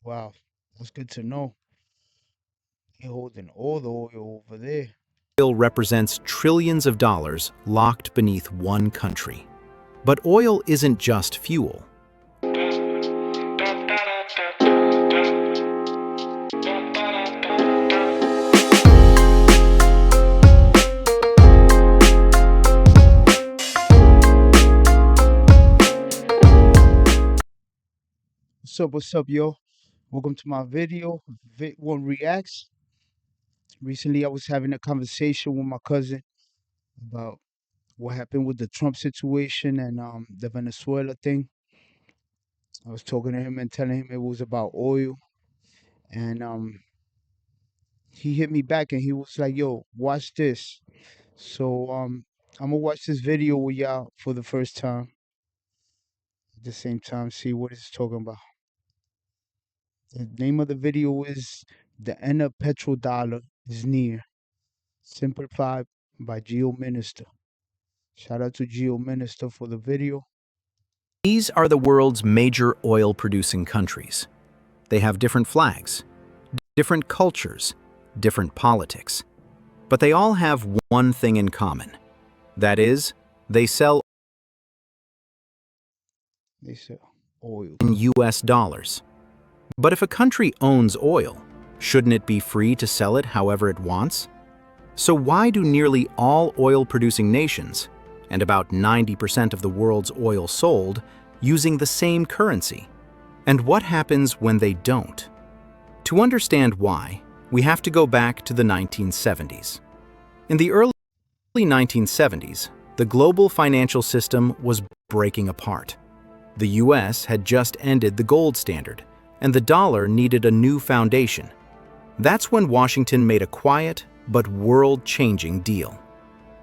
Wow, that's good to know. You're holding all the oil over there. Oil represents trillions of dollars locked beneath one country. But oil isn't just fuel. What's up, yo? Welcome to my video, VIDWON Reacts. Recently, I was having a conversation with my cousin about what happened with the Trump situation and the Venezuela thing. I was talking to him and telling him it was about oil, and he hit me back and he was like, "Yo, watch this." So I'm gonna watch this video with y'all for the first time. At the same time, see what it's talking about. The name of the video is "The End of Petrodollar is Near." Simplified by Geo Minister. Shout out to Geo Minister for the video. These are the world's major oil-producing countries. They have different flags, different cultures, different politics. But they all have one thing in common. That is, they sell They said oil. in US dollars. But if a country owns oil, shouldn't it be free to sell it however it wants? So why do nearly all oil-producing nations, and about 90% of the world's oil sold, using the same currency? And what happens when they don't? To understand why, we have to go back to the 1970s. In the early 1970s, the global financial system was breaking apart. The US had just ended the gold standard, and the dollar needed a new foundation. That's when Washington made a quiet but world-changing deal.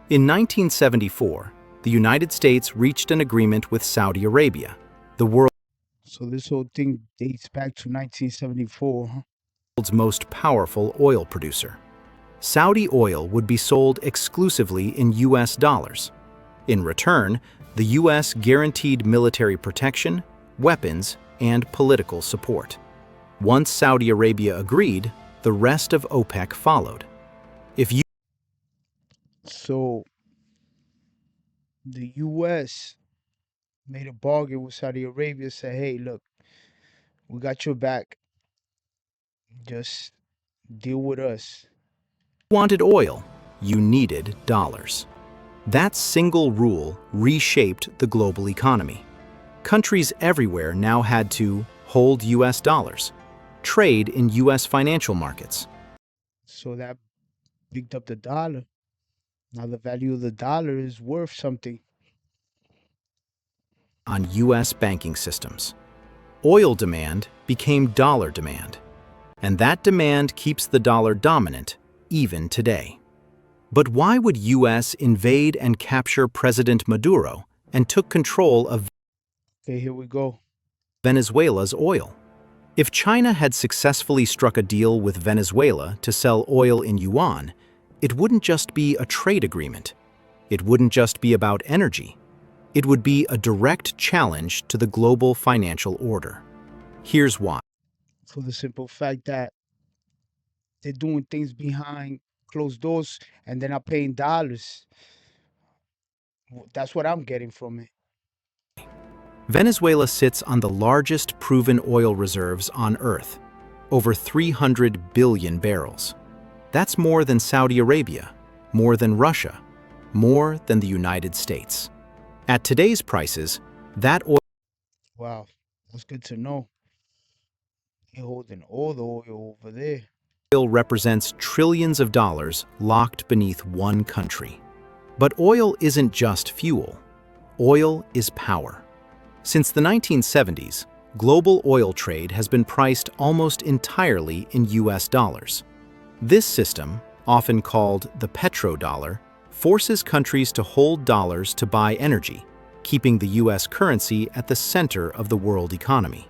In 1974, the United States reached an agreement with Saudi Arabia, the world's So this whole thing dates back to 1974, huh? most powerful oil producer. Saudi oil would be sold exclusively in US dollars. In return, the US guaranteed military protection, weapons, and political support. Once Saudi Arabia agreed, the rest of OPEC followed. If So the US made a bargain with Saudi Arabia, said, hey, look, we got your back. Just deal with us. wanted oil, you needed dollars. That single rule reshaped the global economy. Countries everywhere now had to hold US dollars, trade in US financial markets, So that picked up the dollar. Now the value of the dollar is worth something. on US banking systems. Oil demand became dollar demand, and that demand keeps the dollar dominant even today. But why would US invade and capture President Maduro and took control of Okay, here we go. Venezuela's oil? If China had successfully struck a deal with Venezuela to sell oil in yuan, it wouldn't just be a trade agreement. It wouldn't just be about energy. It would be a direct challenge to the global financial order. Here's why. For the simple fact that they're doing things behind closed doors and they're not paying dollars. That's what I'm getting from it. Venezuela sits on the largest proven oil reserves on Earth, over 300 billion barrels. That's more than Saudi Arabia, more than Russia, more than the United States. At today's prices, that Wow, that's good to know. You're holding all the oil over there. oil represents trillions of dollars locked beneath one country. But oil isn't just fuel. Oil is power. Since the 1970s, global oil trade has been priced almost entirely in US dollars. This system, often called the petrodollar, forces countries to hold dollars to buy energy, keeping the US currency at the center of the world economy.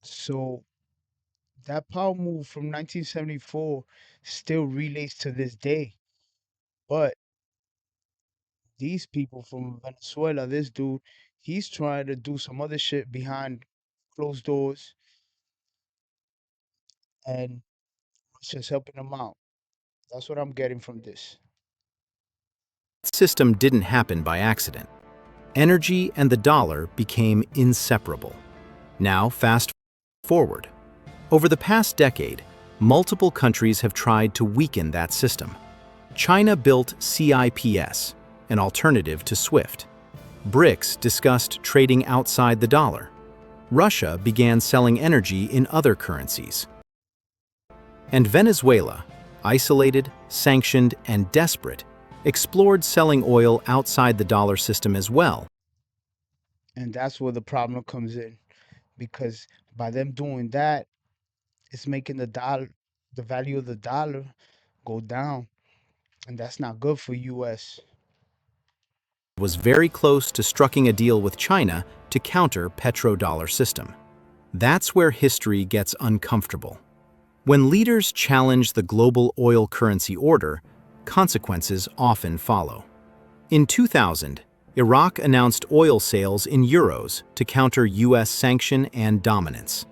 So that power move from 1974 still relates to this day. But these people from Venezuela, this dude, he's trying to do some other shit behind closed doors, and Russia's helping them out. That's what I'm getting from this. System didn't happen by accident. Energy and the dollar became inseparable. Now, fast forward. Over the past decade, multiple countries have tried to weaken that system. China built CIPS, an alternative to SWIFT. BRICS discussed trading outside the dollar. Russia began selling energy in other currencies. And Venezuela, isolated, sanctioned, and desperate, explored selling oil outside the dollar system as well. And that's where the problem comes in, because by them doing that, it's making the value of the dollar go down, and that's not good for US. Was very close to striking a deal with China to counter petrodollar system. That's where history gets uncomfortable. When leaders challenge the global oil currency order, consequences often follow. In 2000, Iraq announced oil sales in euros to counter US sanction and dominance.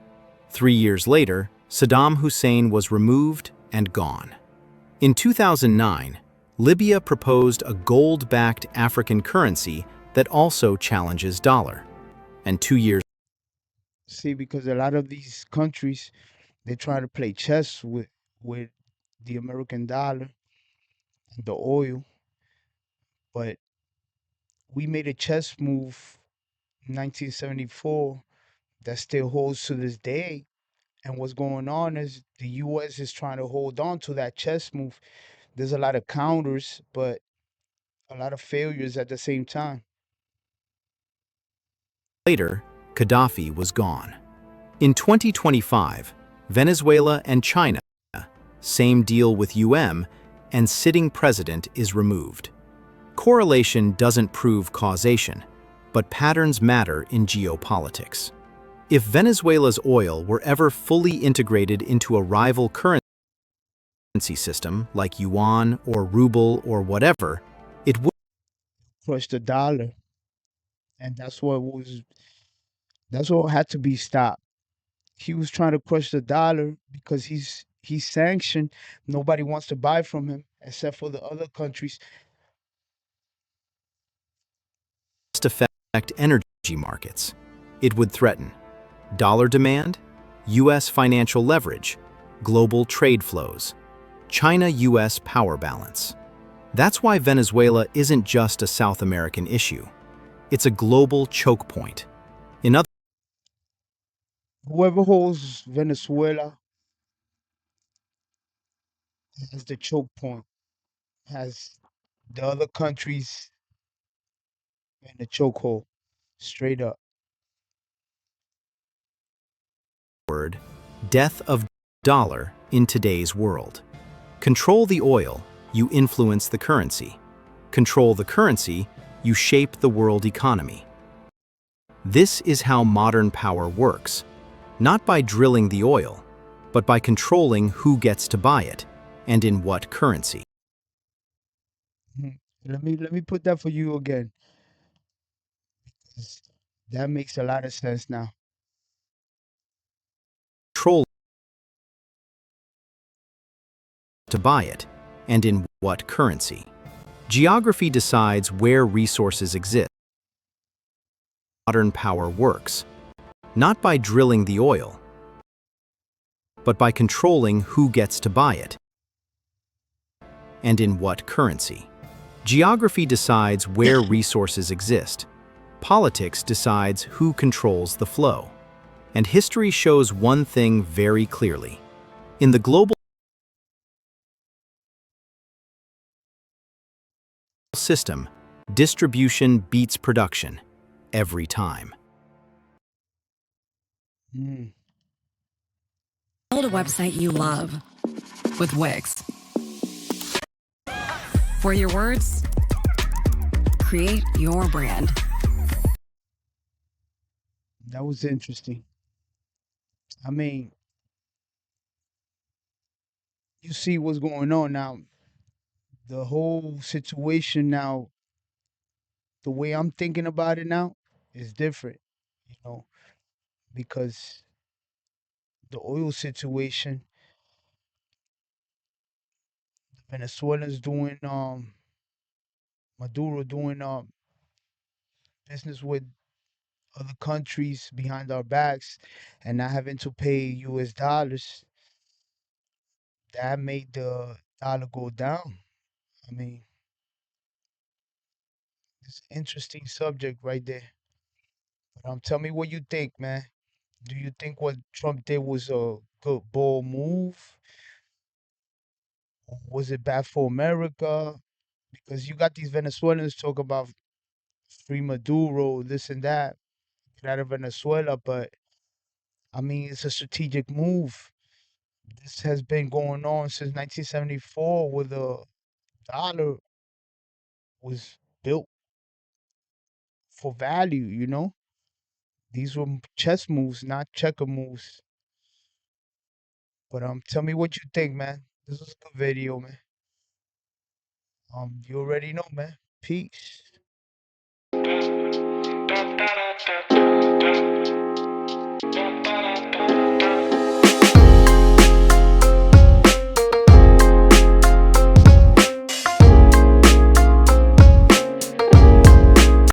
3 years later, Saddam Hussein was removed and gone. In 2009, Libya proposed a gold-backed African currency that also challenges dollar. And 2 years See, because a lot of these countries, they try to play chess with the American dollar and the oil, but we made a chess move in 1974 that still holds to this day. And what's going on is the US is trying to hold on to that chess move. There's a lot of counters, but a lot of failures at the same time. later, Gaddafi was gone. In 2025, Venezuela and China, same deal with and sitting president is removed. Correlation doesn't prove causation, but patterns matter in geopolitics. If Venezuela's oil were ever fully integrated into a rival currency system like yuan or ruble or whatever, it would Crush the dollar. And that's what had to be stopped. He was trying to crush the dollar because he's sanctioned. Nobody wants to buy from him except for the other countries. affect energy markets. It would threaten dollar demand, US financial leverage, global trade flows, China-US power balance. That's why Venezuela isn't just a South American issue. It's a global choke point. In other Whoever holds Venezuela has the choke point, has the other countries in the chokehold, straight up. words, death of dollar in today's world. Control the oil, you influence the currency. Control the currency, you shape the world economy. This is how modern power works, not by drilling the oil, but by controlling who gets to buy it and in what currency. Mhm. Let me put that for you again, 'cause that makes a lot of sense now. Control to buy it and in what currency. Geography decides where resources exist. Modern power works, not by drilling the oil, but by controlling who gets to buy it and in what currency. Geography decides where resources exist. Politics decides who controls the flow. And history shows one thing very clearly. In the global system, distribution beats production every time. Mm, Build a website you love with Wix. For your words, create your brand. that was interesting. I mean, you see what's going on now. The whole situation now, the way I'm thinking about it now is different. You know, because the oil situation, Venezuela's doing Maduro doing business with other countries behind our backs and not having to pay US dollars, that made the dollar go down. I mean, it's an interesting subject right there. But tell me what you think, man. Do you think what Trump did was a good bold move? Or was it bad for America? Because you got these Venezuelans talk about free Maduro, this and that, get out of Venezuela, but I mean, it's a strategic move. This has been going on since 1974, where the dollar was built for value, you know? These were chess moves, not checker moves. But tell me what you think, man. This was a good video, man. You already know, man. Peace.